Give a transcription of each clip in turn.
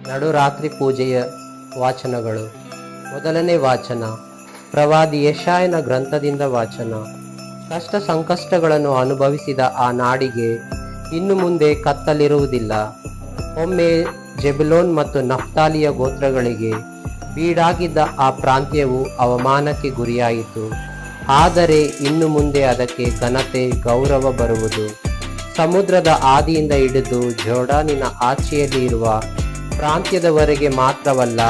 ನಡುರಾತ್ರಿ ಪೂಜೆಯ ವಾಚನಗಳು. ಮೊದಲನೇ ವಾಚನ ಪ್ರವಾದಿ ಯೆಶಾಯನ ಗ್ರಂಥದಿಂದ ವಾಚನ. ಕಷ್ಟ ಸಂಕಷ್ಟಗಳನ್ನು ಅನುಭವಿಸಿದ ಆ ನಾಡಿಗೆ ಇನ್ನು ಮುಂದೆ ಕತ್ತಲಿರುವುದಿಲ್ಲ. ಒಮ್ಮೆ ಜೆಬುಲೋನ್ ಮತ್ತು ನಫ್ತಾಲಿಯ ಗೋತ್ರಗಳಿಗೆ ಬೀಡಾಗಿದ್ದ ಆ ಪ್ರಾಂತ್ಯವು ಅವಮಾನಕ್ಕೆ ಗುರಿಯಾಯಿತು. ಆದರೆ ಇನ್ನು ಮುಂದೆ ಅದಕ್ಕೆ ಘನತೆ ಗೌರವ ಬರುವುದು. ಸಮುದ್ರದ ಆದಿಯಿಂದ ಹಿಡಿದು ಜೋರ್ಡಾನಿನ ಆಚೆಯಲ್ಲಿ ಇರುವ ಪ್ರಾಂತ್ಯದವರೆಗೆ ಮಾತ್ರವಲ್ಲ,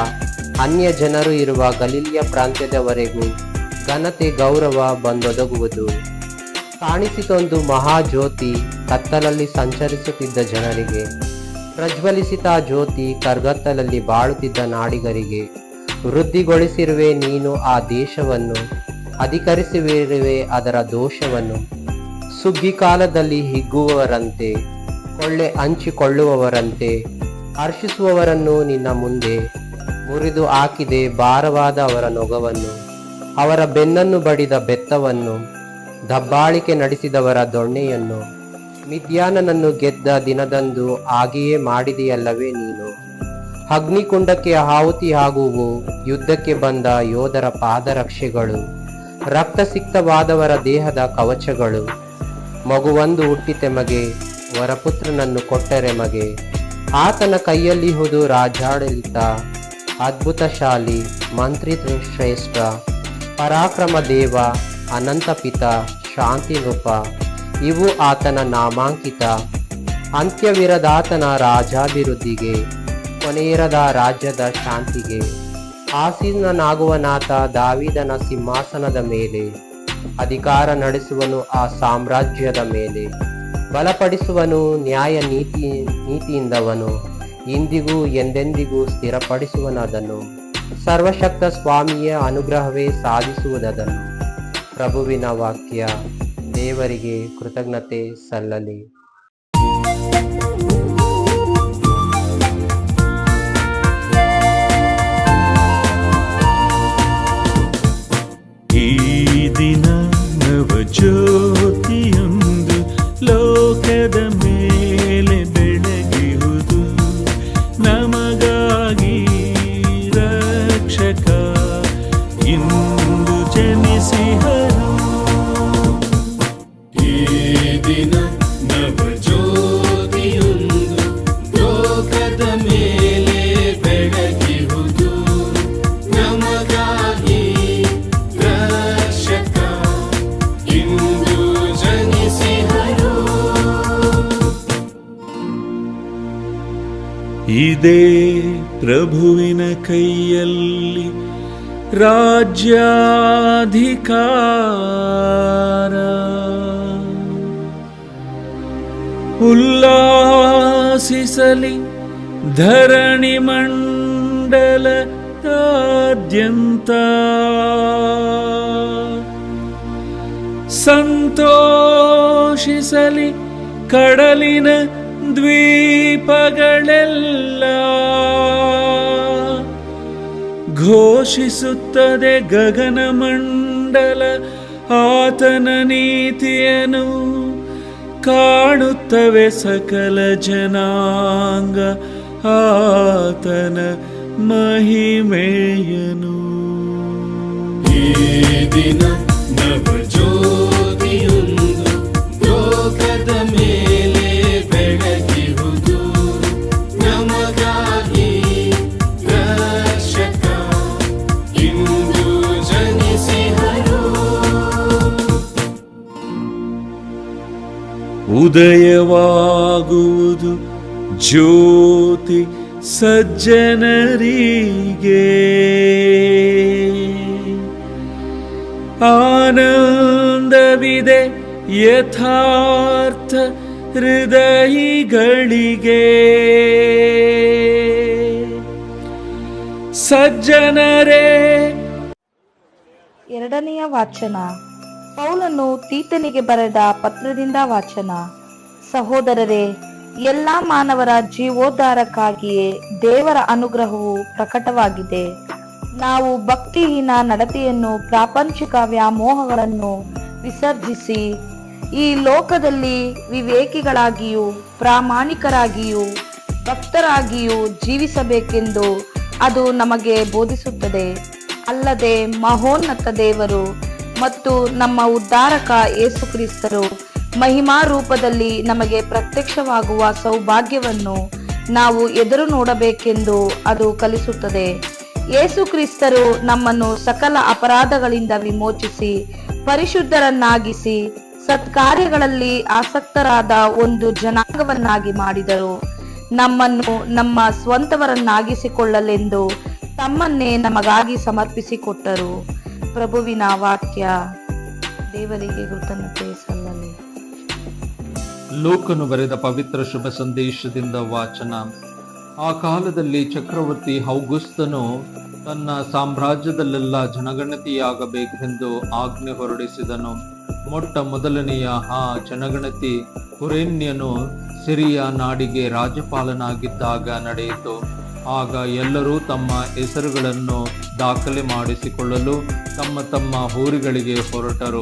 ಅನ್ಯ ಜನರು ಇರುವ ಗಲಿಲಿಯ ಪ್ರಾಂತ್ಯದವರೆಗೂ ಘನತೆ ಗೌರವ ಬಂದೊದಗುವುದು. ಕಾಣಿಸಿತೊಂದು ಮಹಾಜ್ಯೋತಿ ಕತ್ತಲಲ್ಲಿ ಸಂಚರಿಸುತ್ತಿದ್ದ ಜನರಿಗೆ, ಪ್ರಜ್ವಲಿಸಿದ ಜ್ಯೋತಿ ಕರ್ಗತ್ತಲಲ್ಲಿ ಬಾಳುತ್ತಿದ್ದ ನಾಡಿಗರಿಗೆ. ವೃದ್ಧಿಗೊಳಿಸಿರುವೆ ನೀನು ಆ ದೇಶವನ್ನು, ಅಧಿಕರಿಸಿರುವೆ ಅದರ ದೋಷವನ್ನು. ಸುಗ್ಗಿ ಕಾಲದಲ್ಲಿ ಹಿಗ್ಗುವವರಂತೆ, ಕೊಳ್ಳೆ ಹಂಚಿಕೊಳ್ಳುವವರಂತೆ ಹರ್ಷಿಸುವವರನ್ನು ನಿನ್ನ ಮುಂದೆ ಮುರಿದು ಹಾಕಿದೆ. ಭಾರವಾದ ಅವರ ನೊಗವನ್ನು, ಅವರ ಬೆನ್ನನ್ನು ಬಡಿದ ಬೆತ್ತವನ್ನು, ದಬ್ಬಾಳಿಕೆ ನಡೆಸಿದವರ ದೊಣ್ಣೆಯನ್ನು. ಮಿದ್ಯಾನನನ್ನು ಗೆದ್ದ ದಿನದಂದು ಹಾಗೆಯೇ ಮಾಡಿದೆಯಲ್ಲವೇ ನೀನು. ಅಗ್ನಿಕುಂಡಕ್ಕೆ ಆಹುತಿಯಾಗುವು ಯುದ್ಧಕ್ಕೆ ಬಂದ ಯೋಧರ ಪಾದರಕ್ಷೆಗಳು, ರಕ್ತಸಿಕ್ತವಾದವರ ದೇಹದ ಕವಚಗಳು. ಮಗುವೊಂದು ಹುಟ್ಟಿತೆಮಗೆ, ವರಪುತ್ರನನ್ನು ಕೊಟ್ಟರೆಮಗೆ. ಆತನ ಕೈಯಲ್ಲಿಹುದು ರಾಜ್ಯಾಡಳಿತ, ಅದ್ಭುತಶಾಲಿ, ಮಂತ್ರಿ ಶ್ರೇಷ್ಠ, ಪರಾಕ್ರಮ ದೇವ, ಅನಂತ ಪಿತ, ಶಾಂತಿ ನೃಪ. ಇವು ಆತನ ನಾಮಾಂಕಿತ. ಅಂತ್ಯವಿರದಾತನ ರಾಜ್ಯಾಭಿವೃದ್ಧಿಗೆ, ಕೊನೆಯಿರದ ರಾಜ್ಯದ ಶಾಂತಿಗೆ. ಆಸೀನನಾಗುವನಾತ ದಾವೀದನ ಸಿಂಹಾಸನದ ಮೇಲೆ, ಅಧಿಕಾರ ನಡೆಸುವನು ಆ ಸಾಮ್ರಾಜ್ಯದ ಮೇಲೆ. ಬಲಪಡಿಸುವನು ನ್ಯಾಯ ನೀತಿಯಿಂದವನು, ಇಂದಿಗೂ ಎಂದೆಂದಿಗೂ ಸ್ಥಿರಪಡಿಸುವನದನ್ನು. ಸರ್ವಶಕ್ತ ಸ್ವಾಮಿಯ ಅನುಗ್ರಹವೇ ಸಾಧಿಸುವುದನ್ನು. ಪ್ರಭುವಿನ ವಾಕ್ಯ. ದೇವರಿಗೆ ಕೃತಜ್ಞತೆ ಸಲ್ಲಲಿ. ಈ ದಿನ ನವಜ್ಯೋತಿಯೊಂದು ಲೋಕದ ಮೇಲೆ ಬೆಳಗಿಹುದು. ನಮಗಾಗಿ ರಕ್ಷಕ ಇಂದು ಜನಿಸಿಹನು. ಈ ದಿನ ನವಜ್ಯೋತಿಯೊಂದು ಲೋಕದ ಮೇಲೆ ಬೆಳಗಿಹುದು. ನಮಗಾಗಿ ರಕ್ಷಕ ಇಂದು ಜನಿಸಿಹನು. ಇದೇ ಪ್ರಭುವಿನ ಕೈಯಲ್ಲಿ ರಾಜ್ಯಾಧಿಕಾರ. ಉಲ್ಲಾಸಿಸಲಿ ಧರಣಿ ಮಂಡಲದಾದ್ಯಂತ. ಸಂತೋಷಿಸಲಿ ಕಡಲಿನ ದ್ವೀಪಗಳೆಲ್ಲ. ಘೋಷಿಸುತ್ತದೆ ಗಗನಮಂಡಲ ಆತನ ನೀತಿಯನು. ಕಾಣುತ್ತವೆ ಸಕಲ ಜನಾಂಗ ಆತನ ಮಹಿಮೆಯನು. ಈ ದಿನ ನವಜ್ಯೋತಿಯೊಂದು ಲೋಕದ ಮೇಲೆ ಬೆಳಗಿಹುದು. ನಮಗಾಗಿ ರಕ್ಷಕ ಇಂದು ಜನಿಸಿಹನು. ಉದಯವಾಗುವುದು ಜ್ಯೋತಿ ಸಜ್ಜನರಿಗೆ. ಆನಂದವಿದೆ ಯಥಾರ್ಥ ಹೃದಯಿಗಳಿಗೆ. ಸಜ್ಜನರೇ. ಎರಡನೆಯ ವಾಚನ ಪೌಲನು ತೀತನಿಗೆ ಬರೆದ ಪತ್ರದಿಂದ ವಾಚನ. ಸಹೋದರರೇ, ಎಲ್ಲ ಮಾನವರ ಜೀವೋದ್ಧಾರಕ್ಕಾಗಿಯೇ ದೇವರ ಅನುಗ್ರಹವು ಪ್ರಕಟವಾಗಿದೆ. ನಾವು ಭಕ್ತಿಹೀನ ನಡತೆಯನ್ನು, ಪ್ರಾಪಂಚಿಕ ವ್ಯಾಮೋಹಗಳನ್ನು ವಿಸರ್ಜಿಸಿ ಈ ಲೋಕದಲ್ಲಿ ವಿವೇಕಿಗಳಾಗಿಯೂ ಪ್ರಾಮಾಣಿಕರಾಗಿಯೂ ಭಕ್ತರಾಗಿಯೂ ಜೀವಿಸಬೇಕೆಂದು ಅದು ನಮಗೆ ಬೋಧಿಸುತ್ತದೆ. ಅಲ್ಲದೆ ಮಹೋನ್ನತ ದೇವರು ಮತ್ತು ನಮ್ಮ ಉದ್ಧಾರಕ ಯೇಸು ಕ್ರಿಸ್ತರು ಮಹಿಮಾ ರೂಪದಲ್ಲಿ ನಮಗೆ ಪ್ರತ್ಯಕ್ಷವಾಗುವ ಸೌಭಾಗ್ಯವನ್ನು ನಾವು ಎದುರು ನೋಡಬೇಕೆಂದು ಅದು ಕಲಿಸುತ್ತದೆ. ಯೇಸು ಕ್ರಿಸ್ತರು ನಮ್ಮನ್ನು ಸಕಲ ಅಪರಾಧಗಳಿಂದ ವಿಮೋಚಿಸಿ ಪರಿಶುದ್ಧರನ್ನಾಗಿಸಿ ಸತ್ಕಾರ್ಯಗಳಲ್ಲಿ ಆಸಕ್ತರಾದ ಒಂದು ಜನಾಂಗವನ್ನಾಗಿ ಮಾಡಿದರು. ನಮ್ಮನ್ನು ನಮ್ಮ ಸ್ವಂತವರನ್ನಾಗಿಸಿಕೊಳ್ಳಲೆಂದು ತಮ್ಮನ್ನೇ ನಮಗಾಗಿ ಸಮರ್ಪಿಸಿಕೊಟ್ಟರು. ಪ್ರಭುವಿನ ವಾಕ್ಯ. ದೇವರಿಗೆ ಕೃತಜ್ಞತೆ ಸಲ್ಲಲಿ. ಲೂಕನು ಬರೆದ ಪವಿತ್ರ ಶುಭ ಸಂದೇಶದಿಂದ ವಾಚನ. ಆ ಕಾಲದಲ್ಲಿ ಚಕ್ರವರ್ತಿ ಔಗುಸ್ತನು ತನ್ನ ಸಾಮ್ರಾಜ್ಯದಲ್ಲೆಲ್ಲ ಜನಗಣತಿಯಾಗಬೇಕೆಂದು ಆಜ್ಞೆ ಹೊರಡಿಸಿದನು. ಮೊಟ್ಟ ಮೊದಲನೆಯ ಆ ಜನಗಣತಿ ಕುರೇನ್ಯನು ಸಿರಿಯ ನಾಡಿಗೆ ರಾಜ್ಯಪಾಲನಾಗಿದ್ದಾಗ ನಡೆಯಿತು. ಆಗ ಎಲ್ಲರೂ ತಮ್ಮ ಹೆಸರುಗಳನ್ನು ದಾಖಲೆ ಮಾಡಿಸಿಕೊಳ್ಳಲು ತಮ್ಮ ತಮ್ಮ ಊರುಗಳಿಗೆ ಹೊರಟರು.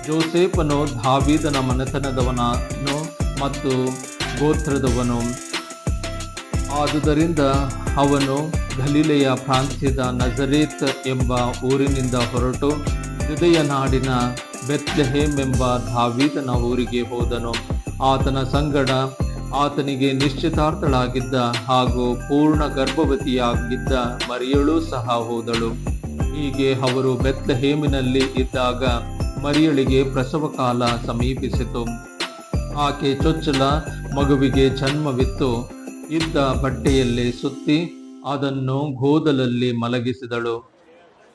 ಜೋಸೇಫನು ದಾವೀದನ ಮನೆತನದವನು ಮತ್ತು ಗೋತ್ರದವನು. ಆದುದರಿಂದ ಅವನು ಗಲಿಲೆಯ ಪ್ರಾಂತ್ಯದ ನಜರೇತ್ ಎಂಬ ಊರಿನಿಂದ ಹೊರಟು ಯೂದೆಯ ನಾಡಿನ ಬೆತ್ಲೆಹೇಮ್ ಎಂಬ ದಾವೀದನ ಊರಿಗೆ ಹೋದನು. ಆತನ ಸಂಗಡ ಆತನಿಗೆ ನಿಶ್ಚಿತಾರ್ಥಳಾಗಿದ್ದ ಹಾಗೂ ಪೂರ್ಣ ಗರ್ಭವತಿಯಾಗಿದ್ದ ಮರಿಯಳೂ ಸಹ ಹೋದಳು. ಹೀಗೆ ಅವರು ಬೆತ್ಲೆಹೇಮಿನಲ್ಲಿ ಇದ್ದಾಗ ಮರಿಯಳಿಗೆ ಪ್ರಸವ ಕಾಲ ಸಮೀಪಿಸಿತು. ಆಕೆ ಚೊಚ್ಚಲ ಮಗುವಿಗೆ ಜನ್ಮವಿತ್ತು. ಇದ್ದ ಬಟ್ಟೆಯಲ್ಲಿ ಸುತ್ತಿ ಅದನ್ನು ಗೋದಲಲ್ಲಿ ಮಲಗಿಸಿದಳು.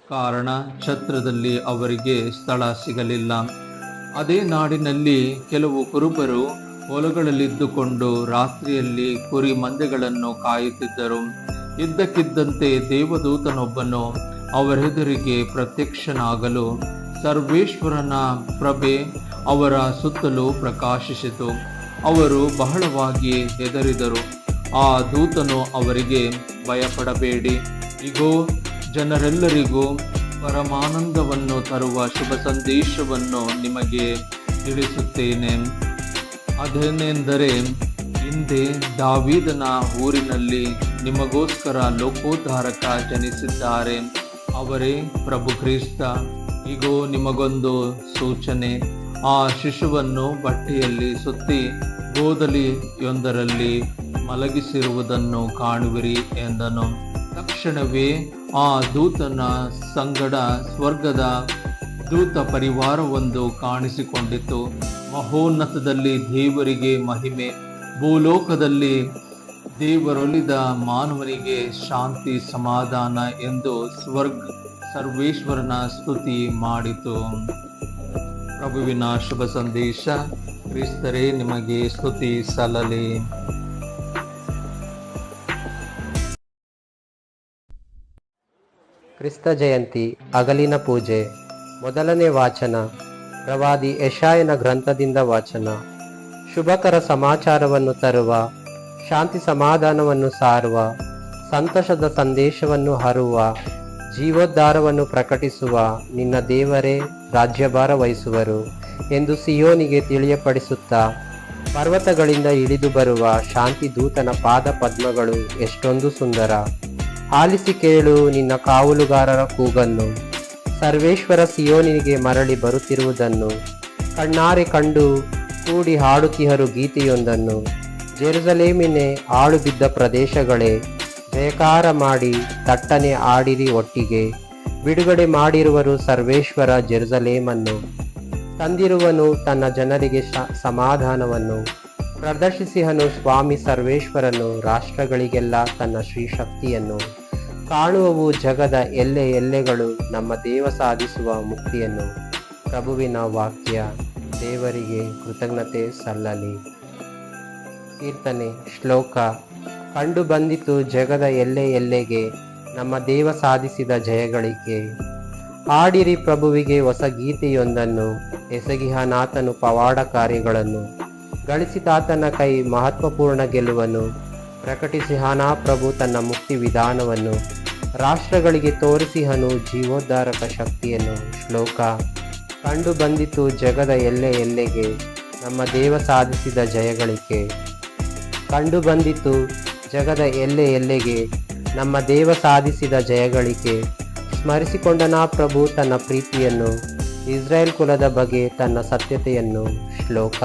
ಕಾರಣ ಛತ್ರದಲ್ಲಿ ಅವರಿಗೆ ಸ್ಥಳ ಸಿಗಲಿಲ್ಲ. ಅದೇ ನಾಡಿನಲ್ಲಿ ಕೆಲವು ಕುರುಬರು ಹೊಲಗಳಲ್ಲಿದ್ದುಕೊಂಡು ರಾತ್ರಿಯಲ್ಲಿ ಕುರಿ ಮಂದೆಗಳನ್ನು ಕಾಯುತ್ತಿದ್ದರು. ಇದ್ದಕ್ಕಿದ್ದಂತೆ ದೇವದೂತನೊಬ್ಬನು ಅವರೆದುರಿಗೆ ಪ್ರತ್ಯಕ್ಷನಾಗಲು ಸರ್ವೇಶ್ವರನ ಪ್ರಭೆ ಅವರ ಸುತ್ತಲೂ ಪ್ರಕಾಶಿಸಿತು. ಅವರು ಬಹಳವಾಗಿ ಹೆದರಿದರು. ಆ ದೂತನು ಅವರಿಗೆ, ಭಯಪಡಬೇಡಿ, ಇಗೋ ಜನರೆಲ್ಲರಿಗೂ ಪರಮಾನಂದವನ್ನು ತರುವ ಶುಭ ಸಂದೇಶವನ್ನು ನಿಮಗೆ ತಿಳಿಸುತ್ತೇನೆ. ಅದೇನೆಂದರೆ, ಹಿಂದೆ ದಾವೀದನ ಊರಿನಲ್ಲಿ ನಿಮಗೋಸ್ಕರ ಲೋಕೋದ್ಧಾರಕ ಜನಿಸಿದ್ದಾರೆ. ಅವರೇ ಪ್ರಭು ಕ್ರಿಸ್ತ. ಇಗೋ ನಿಮಗೊಂದು ಸೂಚನೆ, ಆ ಶಿಶುವನ್ನು ಬಟ್ಟೆಯಲ್ಲಿ ಸುತ್ತಿ ಗೋದಲಿಯೊಂದರಲ್ಲಿ ಮಲಗಿಸಿರುವುದನ್ನು ಕಾಣುವಿರಿ ಎಂದನು. ತಕ್ಷಣವೇ ಆ ದೂತನ ಸಂಗಡ ಸ್ವರ್ಗದ ದೂತ ಪರಿವಾರವೊಂದು ಕಾಣಿಸಿಕೊಂಡಿತು. ಮಹೋನ್ನತದಲ್ಲಿ ದೇವರಿಗೆ ಮಹಿಮೆ, ಭೂಲೋಕದಲ್ಲಿ ದೇವರೊಲಿದ ಮಾನವನಿಗೆ ಶಾಂತಿ ಸಮಾಧಾನ ಎಂದು ಸರ್ವೇಶ್ವರನ ಸ್ತುತಿ ಮಾಡಿತು. ಪ್ರಭುವಿನ ಶುಭ ಸಂದೇಶ. ಕ್ರಿಸ್ತರೇ ನಿಮಗೆ ಸ್ತುತಿ ಸಲ್ಲಲಿ. ಕ್ರಿಸ್ತ ಜಯಂತಿ ಹಗಲಿನ ಪೂಜೆ. ಮೊದಲನೇ ವಾಚನ ಪ್ರವಾದಿ ಯೆಶಾಯನ ಗ್ರಂಥದಿಂದ ವಾಚನ. ಶುಭಕರ ಸಮಾಚಾರವನ್ನು ತರುವ, ಶಾಂತಿ ಸಮಾಧಾನವನ್ನು ಸಾರುವ, ಸಂತೋಷದ ಸಂದೇಶವನ್ನು ಹರುವ, ಜೀವೋದ್ಧಾರವನ್ನು ಪ್ರಕಟಿಸುವ ನಿನ್ನ ದೇವರೇ ರಾಜ್ಯಭಾರ ವಹಿಸುವರು ಎಂದು ಸಿಯೋನಿಗೆ ತಿಳಿಯಪಡಿಸುತ್ತಾ, ಪರ್ವತಗಳಿಂದ ಇಳಿದು ಬರುವ ಶಾಂತಿ ದೂತನ ಪಾದ ಪದ್ಮಗಳು ಎಷ್ಟೊಂದು ಸುಂದರ. ಆಲಿಸಿ ಕೇಳು ನಿನ್ನ ಕಾವಲುಗಾರರ ಕೂಗನ್ನು, ಸರ್ವೇಶ್ವರ ಸಿಯೋನಿಗೆ ಮರಳಿ ಬರುತ್ತಿರುವುದನ್ನು ಕಣ್ಣಾರೆ ಕಂಡು ಕೂಡಿ ಹಾಡುತ್ತಿಹರು ಗೀತೆಯೊಂದನ್ನು. ಜೆರುಸಲೇಮಿನೇ ಆಳು ಬಿದ್ದ ಪ್ರದೇಶಗಳೇ, ಜಯಕಾರ ಮಾಡಿ ತಟ್ಟನೆ ಆಡಿರಿ ಒಟ್ಟಿಗೆ. ಬಿಡುಗಡೆ ಮಾಡಿರುವರು ಸರ್ವೇಶ್ವರ ಜೆರುಸಲೇಮನ್ನು. ತಂದಿರುವನು ತನ್ನ ಜನರಿಗೆ ಸಮಾಧಾನವನ್ನು. ಪ್ರದರ್ಶಿಸಿಹನು ಸ್ವಾಮಿ ಸರ್ವೇಶ್ವರನು ರಾಷ್ಟ್ರಗಳಿಗೆಲ್ಲ ತನ್ನ ಶ್ರೀಶಕ್ತಿಯನ್ನು. ಕಾಣುವವು ಜಗದ ಎಲ್ಲೆಗಳು ನಮ್ಮ ದೇವ ಸಾಧಿಸುವ ಮುಕ್ತಿಯನ್ನು. ಪ್ರಭುವಿನ ವಾಕ್ಯ. ದೇವರಿಗೆ ಕೃತಜ್ಞತೆ ಸಲ್ಲಲಿ. ಕೀರ್ತನೆ. ಶ್ಲೋಕ. ಕಂಡು ಬಂದಿತು ಜಗದ ಎಲ್ಲೆಗೆ ನಮ್ಮ ದೇವ ಸಾಧಿಸಿದ ಜಯಗಳಿಗೆ. ಆಡಿರಿ ಪ್ರಭುವಿಗೆ ಹೊಸ ಗೀತೆಯೊಂದನ್ನು, ಎಸಗಿಹನಾಥನು ಪವಾಡ ಕಾರ್ಯಗಳನ್ನು. ಗಳಿಸಿತಾತನ ಕೈ ಮಹತ್ವಪೂರ್ಣ ಗೆಲುವನ್ನು, ಪ್ರಕಟಿಸಿಹನಾ ಪ್ರಭು ತನ್ನ ಮುಕ್ತಿ ವಿಧಾನವನ್ನು. ರಾಷ್ಟ್ರಗಳಿಗೆ ತೋರಿಸಿಹನು ಜೀವೋದ್ಧಾರಕ ಶಕ್ತಿಯನ್ನು. ಶ್ಲೋಕ. ಕಂಡು ಬಂದಿತು ಜಗದ ಎಲ್ಲೆಗೆ ನಮ್ಮ ದೇವ ಸಾಧಿಸಿದ ಜಯಗಳಿಗೆ. ಕಂಡು ಬಂದಿತು ಜಗದ ಎಲ್ಲೆ ಎಲ್ಲೆಗೆ ನಮ್ಮ ದೇವ ಸಾಧಿಸಿದ ಜಯಗಳಿಕೆ. ಸ್ಮರಿಸಿಕೊಂಡನ ಪ್ರಭು ತನ್ನ ಪ್ರೀತಿಯನ್ನು, ಇಸ್ರಾಯೇಲ್ ಕುಲದ ಬಗ್ಗೆ ತನ್ನ ಸತ್ಯತೆಯನ್ನು. ಶ್ಲೋಕ.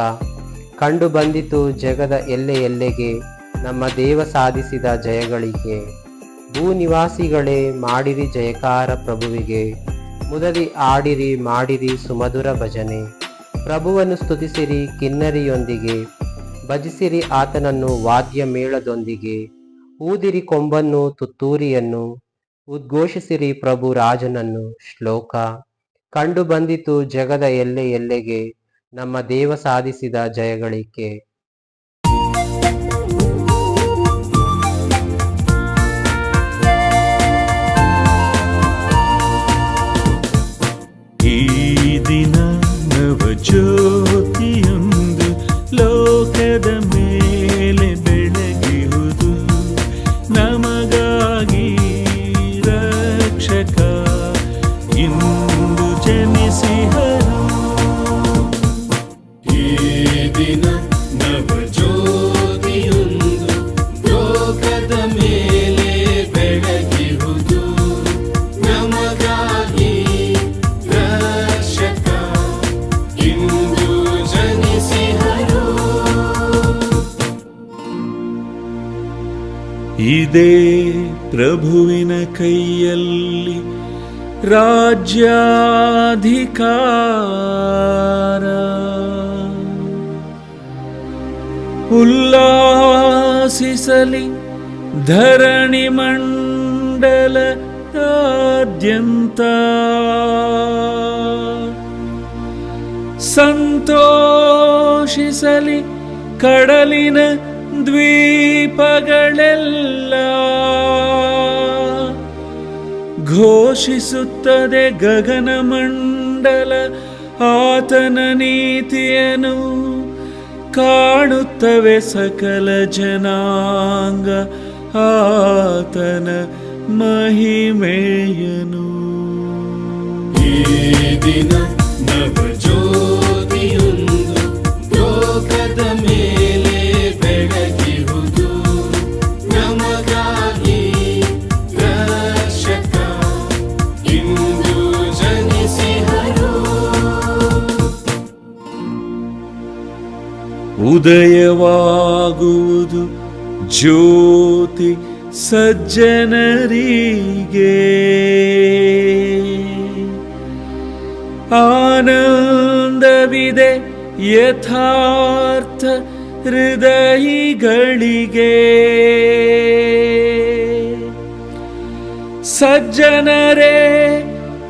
ಕಂಡು ಬಂದಿತು ಜಗದ ಎಲ್ಲೆ ಎಲ್ಲೆಗೆ ನಮ್ಮ ದೇವ ಸಾಧಿಸಿದ ಜಯಗಳಿಕೆ. ಭೂನಿವಾಸಿಗಳೇ ಮಾಡಿರಿ ಜಯಕಾರ ಪ್ರಭುವಿಗೆ, ಮುದದಿ ಆಡಿರಿ ಮಾಡಿರಿ ಸುಮಧುರ ಭಜನೆ. ಪ್ರಭುವನ್ನು ಸ್ತುತಿಸಿರಿ ಕಿನ್ನರಿಯೊಂದಿಗೆ, ಭಜಿಸಿರಿ ಆತನನ್ನು ವಾದ್ಯ ಮೇಳದೊಂದಿಗೆ. ಊದಿರಿ ಕೊಂಬನ್ನು ತುತ್ತೂರಿಯನ್ನು, ಉದ್ಘೋಷಿಸಿರಿ ಪ್ರಭು ರಾಜನನ್ನು. ಶ್ಲೋಕ. ಕಂಡು ಬಂದಿತು ಜಗದ ಎಲ್ಲೆ ಎಲ್ಲೆಗೆ ನಮ್ಮ ದೇವ ಸಾಧಿಸಿದ ಜಯಗಳಿಕೆ. ಈ ದಿನ ನವ ಜ್ಯೋತಿಯೊಂದು ಲೋಕದ ಮೇಲೆ ಬೆಳಗಿರುವುದು, ನಮಗಾಗಿ ರಕ್ಷಕ ಇಂದು ಜನಿಸಿಹರು. ಈ ದಿನ ನವ ಜ್ಯೋತಿಯೊಂದು ಲೋಕದ ಮೇಲೆ ಬೆಳಗಿರುವುದು, ನಮಗಾಗಿ ರಕ್ಷಕ ಇಂದು ಜನಿಸಿಹರು. ಇದೇ ಪ್ರಭುವಿನ ಕೈಯಲ್ಲಿ ರಾಜ್ಯಾಧಿಕಾರ, ಉಲ್ಲಾಸಿಸಲಿ ಧರಣಿ ಮಂಡಲದಾದ್ಯಂತ, ಸಂತೋಷಿಸಲಿ ಕಡಲಿನ ದ್ವೀಪಗಳೆಲ್ಲ. ಘೋಷಿಸುತ್ತದೆ ಗಗನಮಂಡಲ ಆತನ ನೀತಿಯನ್ನು, ಕಾಣುತ್ತವೆ ಸಕಲ ಜನಾಂಗ ಆತನ ಮಹಿಮೆಯನು. ಈ ದಿನ ನವ ಜ್ಯೋತಿಯೊಂದು ಲೋಕದ ಮೇಲೆ ಬೆಳಗಿರುವುದು, ನಮಗಾಗಿ ರಕ್ಷಕ ಇಂದು ಜನಿಸಿಹರು. ಉದಯವಾಗುವುದು ಜ್ಯೋತಿ ಸಜ್ಜನರಿಗೆ, ಆನಂದವಿದೆ ಯಥಾರ್ಥ ಹೃದಯಿಗಳಿಗೆ. ಸಜ್ಜನರೇ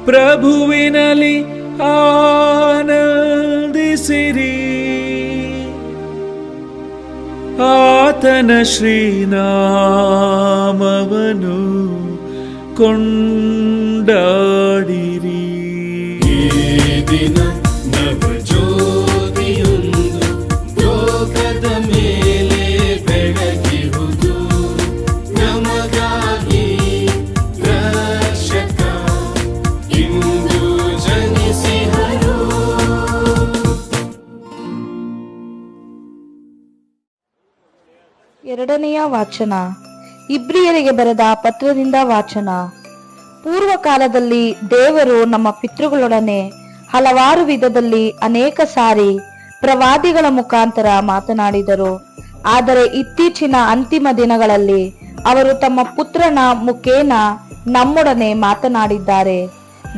ಪ್ರಭುವಿನಲ್ಲಿ ಆನಂದಿಸಿರಿ, ಆತನ ಶ್ರೀನಾಮವನು ಕೊಂಡಾಡಿರಿ. ಈ ದಿನ ನವ ಜ್ಯೋತಿಯೊಂದು ಲೋಕದ ಮೇಲೆ ಬೆಳಗಿರುವುದು, ನಮಗಾಗಿ ರಕ್ಷಕ ಇಂದು ಜನಿಸಿಹರು. ಎರಡನೆಯ ವಾಚನ. ಇಬ್ರಿಯರಿಗೆ ಬರೆದ ಪತ್ರದಿಂದ ವಾಚನ. ಪೂರ್ವ ಕಾಲದಲ್ಲಿ ದೇವರು ನಮ್ಮ ಪಿತೃಗಳೊಡನೆ ಹಲವಾರು ವಿಧದಲ್ಲಿ ಅನೇಕ ಸಾರಿ ಪ್ರವಾದಿಗಳ ಮುಖಾಂತರ ಮಾತನಾಡಿದರು. ಆದರೆ ಇತ್ತೀಚಿನ ಅಂತಿಮ ದಿನಗಳಲ್ಲಿ ಅವರು ತಮ್ಮ ಪುತ್ರನ ಮುಖೇನ ನಮ್ಮೊಡನೆ ಮಾತನಾಡಿದ್ದಾರೆ.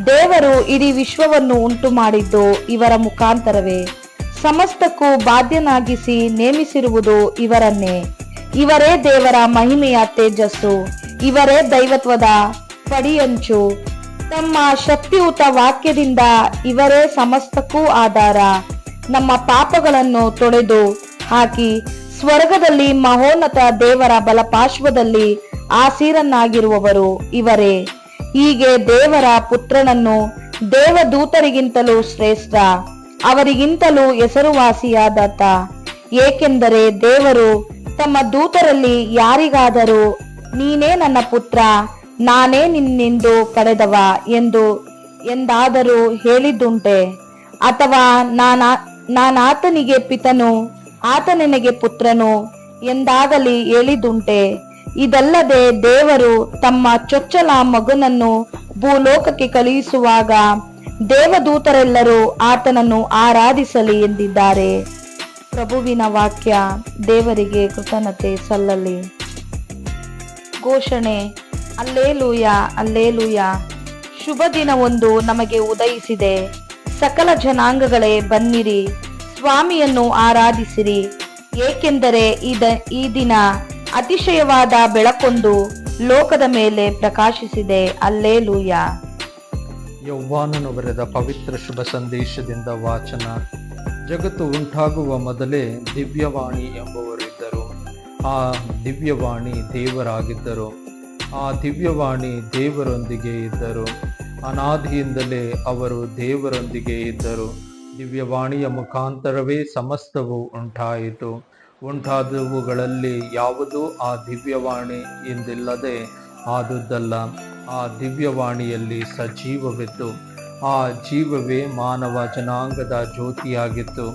ದೇವರು ಇಡೀ ವಿಶ್ವವನ್ನು ಉಂಟು ಮಾಡಿದ್ದು ಇವರ ಮುಖಾಂತರವೇ. ಸಮಸ್ತಕ್ಕೂ ಬಾಧ್ಯನಾಗಿಸಿ ನೇಮಿಸಿರುವುದು ಇವರನ್ನೇ. ಇವರೇ ದೇವರ ಮಹಿಮೆಯ ತೇಜಸ್ಸು, ಇವರೇ ದೈವತ್ವದ ಪಡಿಯಂಚು. ತಮ್ಮ ಶಕ್ತಿಯುತ ವಾಕ್ಯದಿಂದ ಇವರೇ ಸಮಸ್ತಕ್ಕೂ ಆಧಾರ. ನಮ್ಮ ಪಾಪಗಳನ್ನು ತೊಳೆದು ಹಾಕಿ ಸ್ವರ್ಗದಲ್ಲಿ ಮಹೋನ್ನತ ದೇವರ ಬಲಪಾರ್ಶ್ವದಲ್ಲಿ ಆಸೀರನ್ನಾಗಿರುವವರು ಇವರೇ. ಹೀಗೆ ದೇವರ ಪುತ್ರನನ್ನು ದೇವದೂತರಿಗಿಂತಲೂ ಶ್ರೇಷ್ಠ, ಅವರಿಗಿಂತಲೂ ಹೆಸರುವಾಸಿಯಾದಾತ. ಏಕೆಂದರೆ ದೇವರು ತಮ್ಮ ದೂತರಲ್ಲಿ ಯಾರಿಗಾದರೂ ನೀನೇ ನನ್ನ ಪುತ್ರ, ನಾನೇ ನಿನ್ನೆಂದು ಪಡೆದವ ಎಂದಾದರೂ ಹೇಳಿದ್ದುಂಟೆ? ಅಥವಾ ನಾನಾತನಿಗೆ ಪಿತನು, ಆತ ನಿನಗೆ ಪುತ್ರನು ಎಂದಾಗಲಿ ಹೇಳಿದ್ದುಂಟೆ? ಇದಲ್ಲದೆ ದೇವರು ತಮ್ಮ ಚೊಚ್ಚಲ ಮಗನನ್ನು ಭೂಲೋಕಕ್ಕೆ ಕಳುಹಿಸುವಾಗ ದೇವದೂತರೆಲ್ಲರೂ ಆತನನ್ನು ಆರಾಧಿಸಲಿ ಎಂದಿದ್ದಾರೆ. ಪ್ರಭುವಿನ ವಾಕ್ಯ. ದೇವರಿಗೆ ಕೃತಜ್ಞತೆ ಸಲ್ಲಲಿ. ಘೋಷಣೆ. Alleluia, alleluia. ಶುಭ ದಿನವೊಂದು ನಮಗೆ ಉದಯಿಸಿದೆ. ಸಕಲ ಜನಾಂಗಗಳೇ ಬನ್ನಿರಿ, ಸ್ವಾಮಿಯನ್ನು ಆರಾಧಿಸಿರಿ, ಏಕೆಂದರೆ ಈ ದಿನ ಅತಿಶಯವಾದ ಬೆಳಕೊಂದು ಲೋಕದ ಮೇಲೆ ಪ್ರಕಾಶಿಸಿದೆ. ಅಲ್ಲೇಲೂಯ. ಯೌವಾನನು ಬರೆದ ಪವಿತ್ರ ಶುಭ ಸಂದೇಶದಿಂದ ವಾಚನ. ಜಗತ್ತು ಉಂಟಾಗುವ ಮೊದಲೇ ದಿವ್ಯವಾಣಿ ಎಂಬುವರಿದ್ದರು. ಆ ದಿವ್ಯವಾಣಿ ದೇವರಾಗಿದ್ದರು. ಆ ದಿವ್ಯವಾಣಿ ದೇವರೊಂದಿಗೆ ಇದ್ದರು. ಅನಾದಿಯಿಂದಲೇ ಅವರು ದೇವರೊಂದಿಗೆ ಇದ್ದರು. ದಿವ್ಯವಾಣಿಯ ಮುಖಾಂತರವೇ ಸಮಸ್ತವು ಉಂಟಾಯಿತು. ಉಂಟಾದವುಗಳಲ್ಲಿ ಯಾವುದೂ ಆ ದಿವ್ಯವಾಣಿ ಎಂದಿಲ್ಲದೆ ಆದುದಲ್ಲ. ಆ ದಿವ್ಯವಾಣಿಯಲ್ಲಿ ಸಜೀವವಿತ್ತು. ಆ ಜೀವವೇ ಮಾನವ ಜನಾಂಗದ ಜ್ಯೋತಿಯಾಗಿತ್ತು.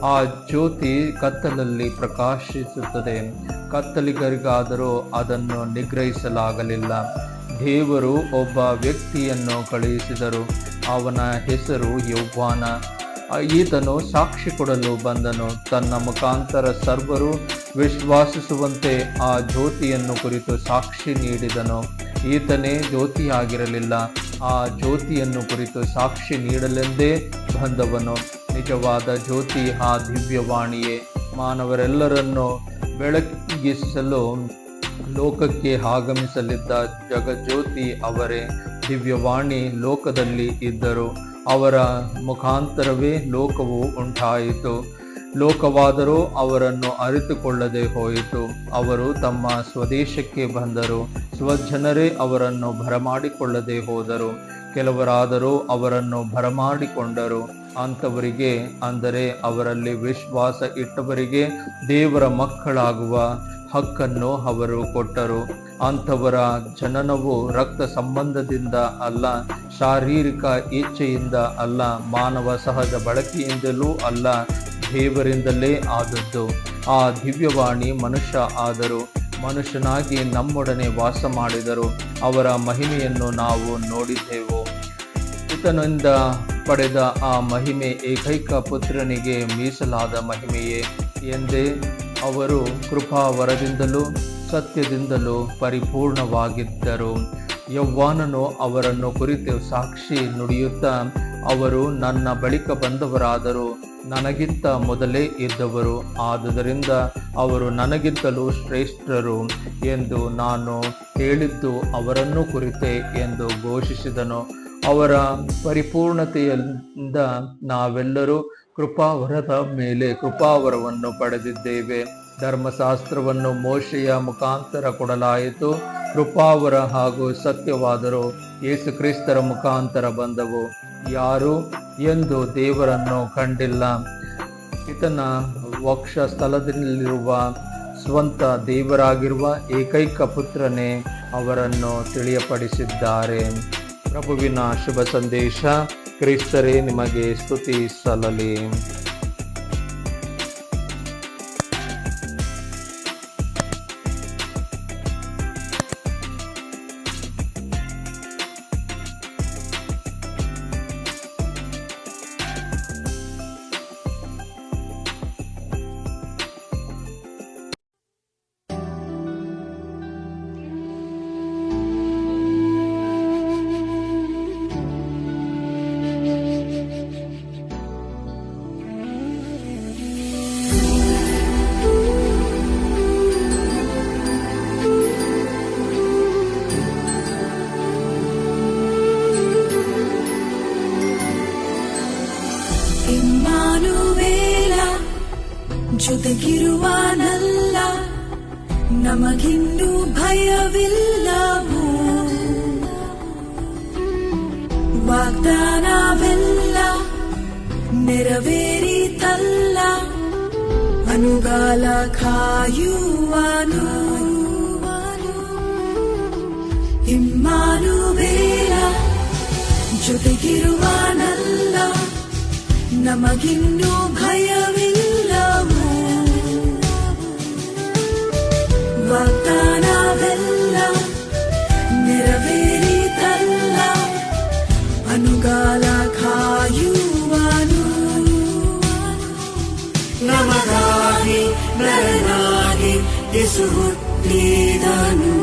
ಆ ಜ್ಯೋತಿ ಕತ್ತಲಲ್ಲಿ ಪ್ರಕಾಶಿಸುತ್ತದೆ. ಕತ್ತಲಿಗರಿಗಾದರೂ ಅದನ್ನು ನಿಗ್ರಹಿಸಲಾಗಲಿಲ್ಲ. ದೇವರು ಒಬ್ಬ ವ್ಯಕ್ತಿಯನ್ನು ಕಳುಹಿಸಿದರು. ಅವನ ಹೆಸರು ಯೌವಾನ. ಈತನು ಸಾಕ್ಷಿ ಕೊಡಲು ಬಂದನು. ತನ್ನ ಮುಖಾಂತರ ಸರ್ವರು ವಿಶ್ವಾಸಿಸುವಂತೆ ಆ ಜ್ಯೋತಿಯನ್ನು ಕುರಿತು ಸಾಕ್ಷಿ ನೀಡಿದನು. ಈತನೇ ಜ್ಯೋತಿಯಾಗಿರಲಿಲ್ಲ, ಆ ಜ್ಯೋತಿಯನ್ನು ಕುರಿತು ಸಾಕ್ಷಿ ನೀಡಲೆಂದೇ ಬಂದವನು. ನಿಜವಾದ ಜ್ಯೋತಿ ಆ ದಿವ್ಯವಾಣಿಯೇ. ಮಾನವರೆಲ್ಲರನ್ನು ಬೆಳಗಿಸಲು ಲೋಕಕ್ಕೆ ಆಗಮಿಸಲಿದ್ದ ಜಗಜ್ಯೋತಿ ಅವರೇ. ದಿವ್ಯವಾಣಿ ಲೋಕದಲ್ಲಿ ಇದ್ದರು. ಅವರ ಮುಖಾಂತರವೇ ಲೋಕವು ಉಂಟಾಯಿತು. ಲೋಕವಾದರೂ ಅವರನ್ನು ಅರಿತುಕೊಳ್ಳದೆ ಹೋಯಿತು. ಅವರು ತಮ್ಮ ಸ್ವದೇಶಕ್ಕೆ ಬಂದರು, ಸ್ವಜನರೇ ಅವರನ್ನು ಬರಮಾಡಿಕೊಳ್ಳದೆ ಹೋದರು. ಕೆಲವರಾದರೂ ಅವರನ್ನು ಬರಮಾಡಿಕೊಂಡರು. ಅಂಥವರಿಗೆ, ಅಂದರೆ ಅವರಲ್ಲಿ ವಿಶ್ವಾಸ ಇಟ್ಟವರಿಗೆ ದೇವರ ಮಕ್ಕಳಾಗುವ ಹಕ್ಕನ್ನು ಅವರು ಕೊಟ್ಟರು. ಅಂಥವರ ಜನನವು ರಕ್ತ ಸಂಬಂಧದಿಂದ ಅಲ್ಲ, ಶಾರೀರಿಕ ಇಚ್ಛೆಯಿಂದ ಅಲ್ಲ, ಮಾನವ ಸಹಜ ಬಳಕೆಯಿಂದಲೂ ಅಲ್ಲ, ದೇವರಿಂದಲೇ ಆದದ್ದು. ಆ ದಿವ್ಯವಾಣಿ ಮನುಷ್ಯ ಆದರು, ಮನುಷ್ಯನಾಗಿ ನಮ್ಮೊಡನೆ ವಾಸ ಮಾಡಿದರು. ಅವರ ಮಹಿಮೆಯನ್ನು ನಾವು ನೋಡಿದೆವು. ಈತನಿಂದ ಪಡೆದ ಆ ಮಹಿಮೆ ಏಕೈಕ ಪುತ್ರನಿಗೆ ಮೀಸಲಾದ ಮಹಿಮೆಯೇ ಎಂದೇ. ಅವರು ಕೃಪಾವರದಿಂದಲೂ ಸತ್ಯದಿಂದಲೂ ಪರಿಪೂರ್ಣವಾಗಿದ್ದರು. ಯೌವಾನನು ಅವರನ್ನು ಕುರಿತು ಸಾಕ್ಷಿ ನುಡಿಯುತ್ತಾ, ಅವರು ನನ್ನ ಬಳಿಕ ಬಂದವರಾದರೂ ನನಗಿಂತ ಮೊದಲೇ ಇದ್ದವರು, ಆದುದರಿಂದ ಅವರು ನನಗಿಂತಲೂ ಶ್ರೇಷ್ಠರು ಎಂದು ನಾನು ಹೇಳಿದ್ದು ಅವರನ್ನು ಕುರಿತೇ ಎಂದು ಘೋಷಿಸಿದನು. ಅವರ ಪರಿಪೂರ್ಣತೆಯಿಂದ ನಾವೆಲ್ಲರೂ ಕೃಪಾವರದ ಮೇಲೆ ಕೃಪಾವರವನ್ನು ಪಡೆದಿದ್ದೇವೆ. ಧರ್ಮಶಾಸ್ತ್ರವನ್ನು ಮೋಶೆಯ ಮುಖಾಂತರ ಕೊಡಲಾಯಿತು. ಕೃಪಾವರ ಹಾಗೂ ಸತ್ಯವಾದರೂ ಯೇಸು ಕ್ರಿಸ್ತರ ಮುಖಾಂತರ ಬಂದವು. ಯಾರು ಎಂದು ದೇವರನ್ನು ಕಂಡಿಲ್ಲ. ಈತನ ವಕ್ಷಸ್ಥಲದಲ್ಲಿರುವ ಸ್ವಂತ ದೇವರಾಗಿರುವ ಏಕೈಕ ಪುತ್ರನೇ ಅವರನ್ನು ತಿಳಿಯಪಡಿಸಿದ್ದಾರೆ. ಪ್ರಭುವಿನ ಶುಭ ಸಂದೇಶ. ಕ್ರಿಸ್ತರೇ ನಿಮಗೆ ಸ್ತುತಿ ಸಲ್ಲಲಿ. ಜೊತೆಗಿರುವಾನಲ್ಲ, ನಮಗಿನ್ನು ಭಯವಿಲ್ಲವು. ವಾಗ್ದಾನವೆಲ್ಲ ನೆರವೇರಿತಲ್ಲ, ಅನುಗಾಲ ಕಾಯುವನು. ಇಮ್ಮಾನುವೇಲ ಜೊತೆಗಿರುವಾನಲ್ಲ, ನಮಗಿನ್ನು ಭಯವಿಲ್ಲವು. ವಾಗ್ದಾನವೆಲ್ಲ ನೆರವೇರಿತಲ್ಲ, ಅನುಗಾಲ ಕಾಯುವನು. ನಮಗಾಗಿ ನರನಾಗಿ ಯೇಸು ಹುಟ್ಟಿದನು,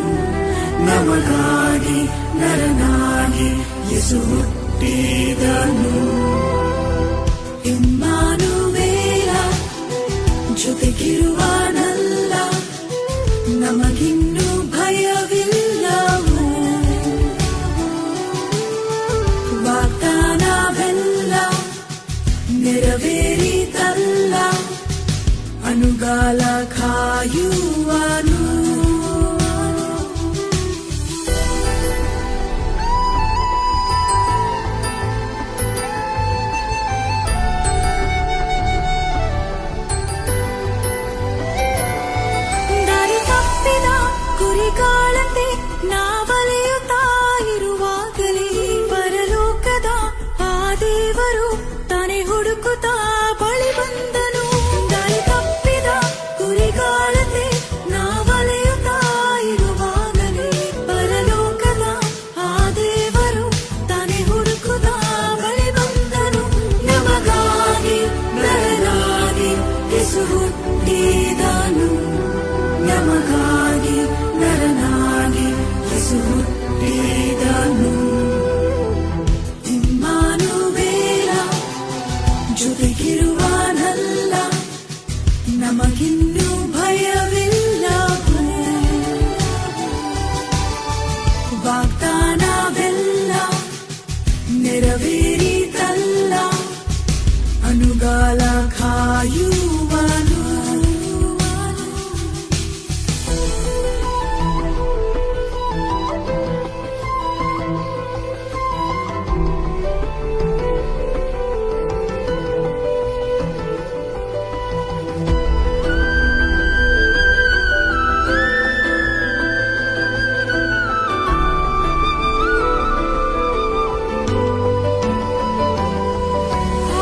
ನಮಗಾಗಿ ನರನಾಗಿ ಯೇಸು ಹುಟ್ಟಿದನು. ಇಮ್ಮಾನುವೇಲ ಜೊತೆಗಿರುವನಲ್ಲ, ನಮಗಿನ್ನು ಭಯವಿಲ್ಲವು. ವಾಗ್ದಾನವೆಲ್ಲ ನೆರವೇರಿತಲ್ಲ, ಅನುಗಾಲ ಕಾಯುವನು. ದಾರಿ ತಪ್ಪಿದ ಕುರಿಗಾಳಂತೆ ನಾವಲೆಯುತ್ತಾ ಇರುವಾಗಲೇ, ಪರಲೋಕದ ಆ ದೇವರು ತಾನೇ ಹುಡುಕುತ್ತಾ ಬಳಿ ಬಂದನು. ದಾರಿ ತಪ್ಪಿದ ಕುರಿಗಾಳಂತೆ ನಾವಲೆಯುತ್ತಾ ಇರುವಾಗಲೇ, ಪರಲೋಕದ ಆ ದೇವರು ತಾನೇ ಹುಡುಕುತ್ತಾ ಬಳಿ ಬಂದನು. ನಮಗಾಗಿ ನರನಾಗಿ ಯೇಸು ಹುಟ್ಟಿದನು, ನಮಗಾಗಿ ನರನಾಗಿ ಯೇಸು ಹುಟ್ಟಿದನು. ಇಮ್ಮಾನುವೇಲ ಜೊತೆಗಿರುವನಲ್ಲ, ನಮಗಿನ್ನು ಭಯವಿಲ್ಲವು. ವಾಗ್ದಾನವೆಲ್ಲ ನೆರವೇರಿತಲ್ಲ, ಅನುಗಾಲ ಕಾಯುವನು.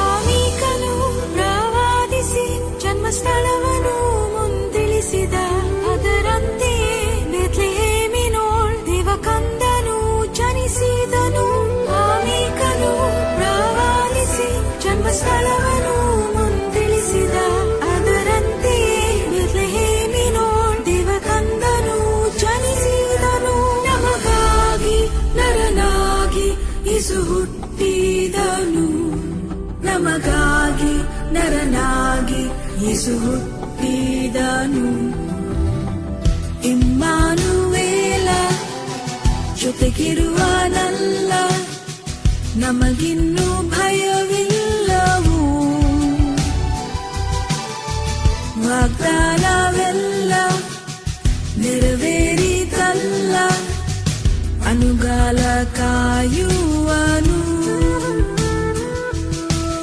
ಆಮೀಕನು ಪ್ರವಾದಿಸಿ ಜನ್ಮಸ್ಥಳವನ್ನು ಮುಂತಿಳಿಸಿದ, ಅದರಂತೆಯೇ ಬೆತ್ಲೆಹೇಮಿನೋಳ್ ದೇವಕಂದನು ಜನಿಸಿದನು. ಆಮೀಕನು ಪ್ರವಾದಿಸಿ ಜನ್ಮಸ್ಥಳವನ್ನು ಮುಂತಿಳಿಸಿದ, ಅದರಂತೆಯೇ ಬೆತ್ಲೆಹೇಮಿನೋಳ್ ದೇವಕಂದನು ಜನಿಸಿದನು. ನಮಗಾಗಿ ನರನಾಗಿ ಯೇಸು ಹುಟ್ಟಿದನು, ನಮಗಾಗಿ ನರನಾಗಿ ಯೇಸು ಹುಟ್ಟಿದನು. ಇಮ್ಮಾನುವೇಲ ಜೊತೆಗಿರುವನಲ್ಲ, ನಮಗಿನ್ನು ಭಯವಿಲ್ಲವು. ವಾಗ್ದಾನವೆಲ್ಲ ನೆರವೇರಿತಲ್ಲ, ಅನುಗಾಲ ಕಾಯುವನು.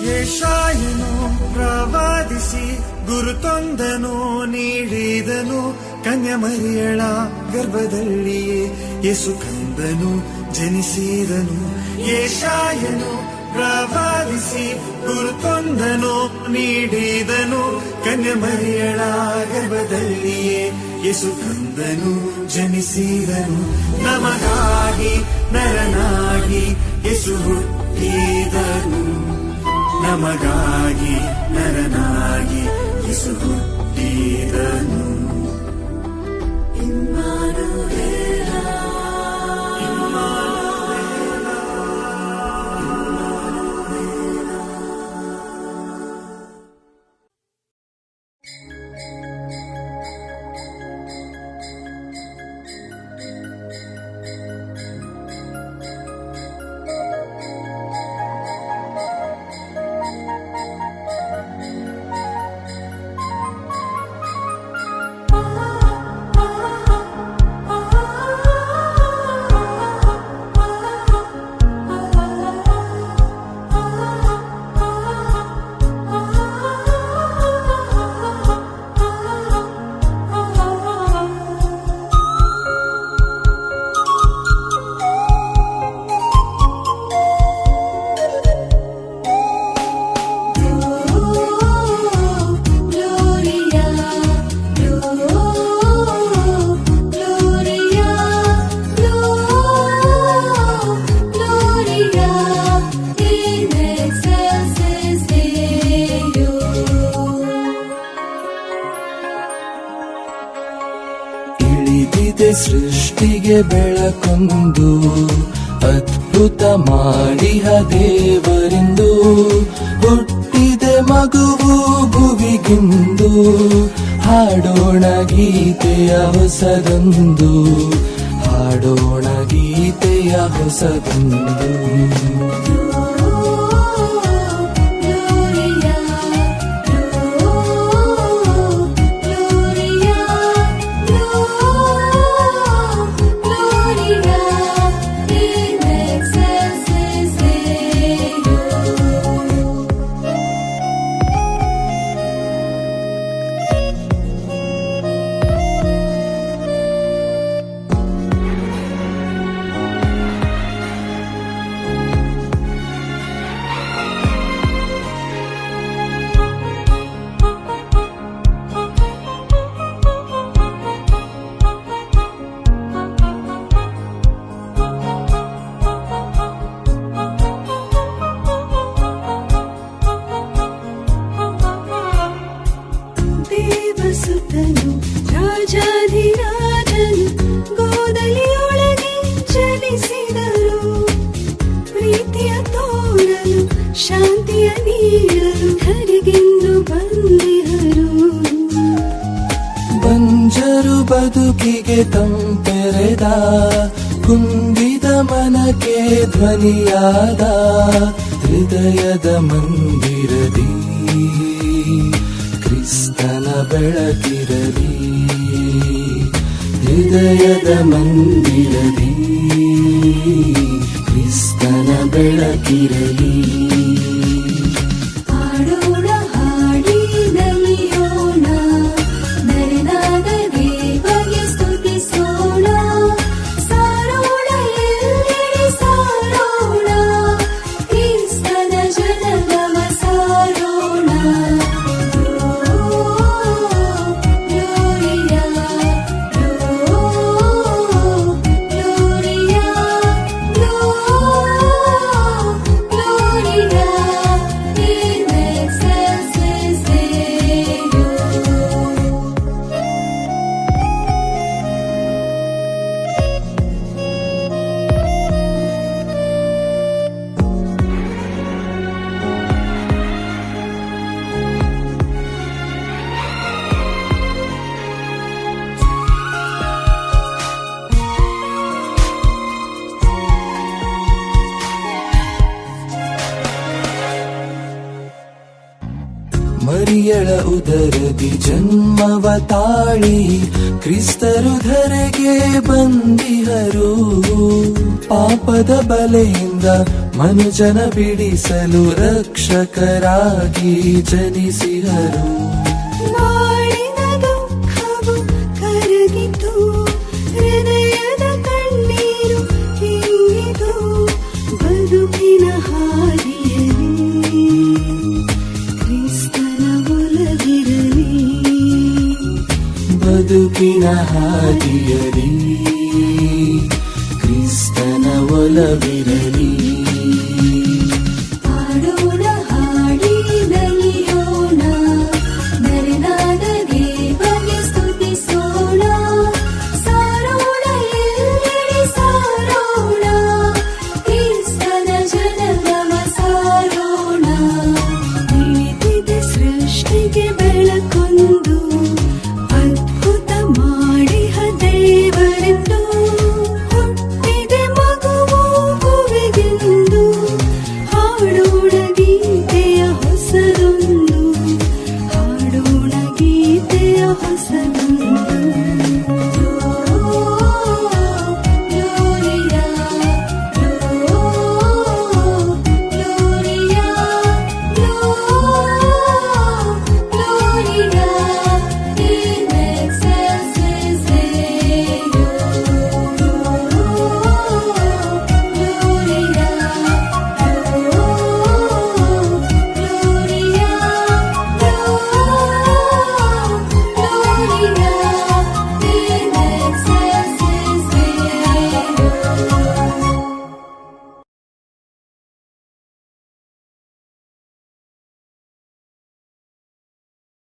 ಯೆಶಾಯನು ಪ್ರವಾದಿಸಿ ಗುರುತೊಂದನು ನೀಡಿದನು, ಕನ್ಯಮರಿಯಳ ಗರ್ಭದಲ್ಲಿಯೇ ಯೇಸು ಕಂದನು ಜನಿಸಿದನು. ಯೆಶಾಯನು ಪ್ರವಾದಿಸಿ ಗುರುತೊಂದನು ನೀಡಿದನು, ಕನ್ಯಮರಿಯಳ ಗರ್ಭದಲ್ಲಿಯೇ ಯೇಸು ಕಂದನು ಜನಿಸಿದನು. ನಮಗಾಗಿ ನರನಾಗಿ ಯೇಸು ಹುಟ್ಟಿದನು, ನಮಗಾಗಿ ನರನಾಗಿ ಯೇಸು ಹುಟ್ಟಿದನು. ಇಮ್ಮಾನುವೇಲ ಬೆಳಕೊಂದು ಅದ್ಭುತ ಮಾಡಿಹ ದೇವರಿಂದು ಹುಟ್ಟಿದೆ ಮಗುವು ಭುವಿಗಿಂದು ಹಾಡೋಣ ಗೀತೆಯ ಹೊಸದೊಂದು ಹಾಡೋಣ ಗೀತೆಯ ಹೊಸದೊಂದು ದೇವಸುತನು ರಾಜಾಧಿರಾಜನು ಗೋದಲಿಯೊಳಗೆ ಜನಿಸಿದರು. ಪ್ರೀತಿಯ ತೋರಲು ಶಾಂತಿಯ ನೀಡಲು ಧರೆಗೆಂದು ಬಂದಿಹರು. ಬಂಜರು ಬದುಕಿಗೆ ತಂಪೆರೆದ ಕುಂದಿದ ಮನಕ್ಕೆ ಧ್ವನಿಯಾದ ಹೃದಯದ ಮಂದಿರದಿ ಕ್ರಿಸ್ತನ ಬೆಳಕಿರಲಿ. ಹೃದಯದ ಮಂದಿರದಿ ಕ್ರಿಸ್ತನ ಬೆಳಕಿರಲಿ. ಹಾಡೋಣ ಹಾಡಿ ನಲಿಯೋಣ ನರನಾದ ದೇವಗೆ ಸ್ತುತಿಸೋಣ. ಸಾರೋಣ ಎಲ್ಲೆಡೆ ಸಾರೋಣ ಕ್ರಿಸ್ತನ ಜನಗಮ ಸಾರೋಣ. ಮರಿಯಳ ಉದರದಿ ಜನ್ಮವ ತಾಳಿ ಕ್ರಿಸ್ತರು ಧರೆಗೆ ಬಂದಿಹರು. ಪಾಪದ ಬಲೆಯಿಂದ ಮನುಜನ ಬಿಡಿಸಲು ರಕ್ಷಕರಾಗಿ ಜನಿಸಿಹರು. ಬಾಳಿನ ದುಃಖವು ಕರಗಿತು, ಹೃದಯದ ಕಣ್ಣೀರು ಹಿಂಗಿತು. ಬದುಕಿನ ಹಾದಿಯಲಿ ಕ್ರಿಸ್ತನ ಒಲವಿರಲಿ. ಬದುಕಿನ ಹಾದಿಯಲಿ ಕ್ರಿಸ್ತನ ಒಲವಿರಲಿ.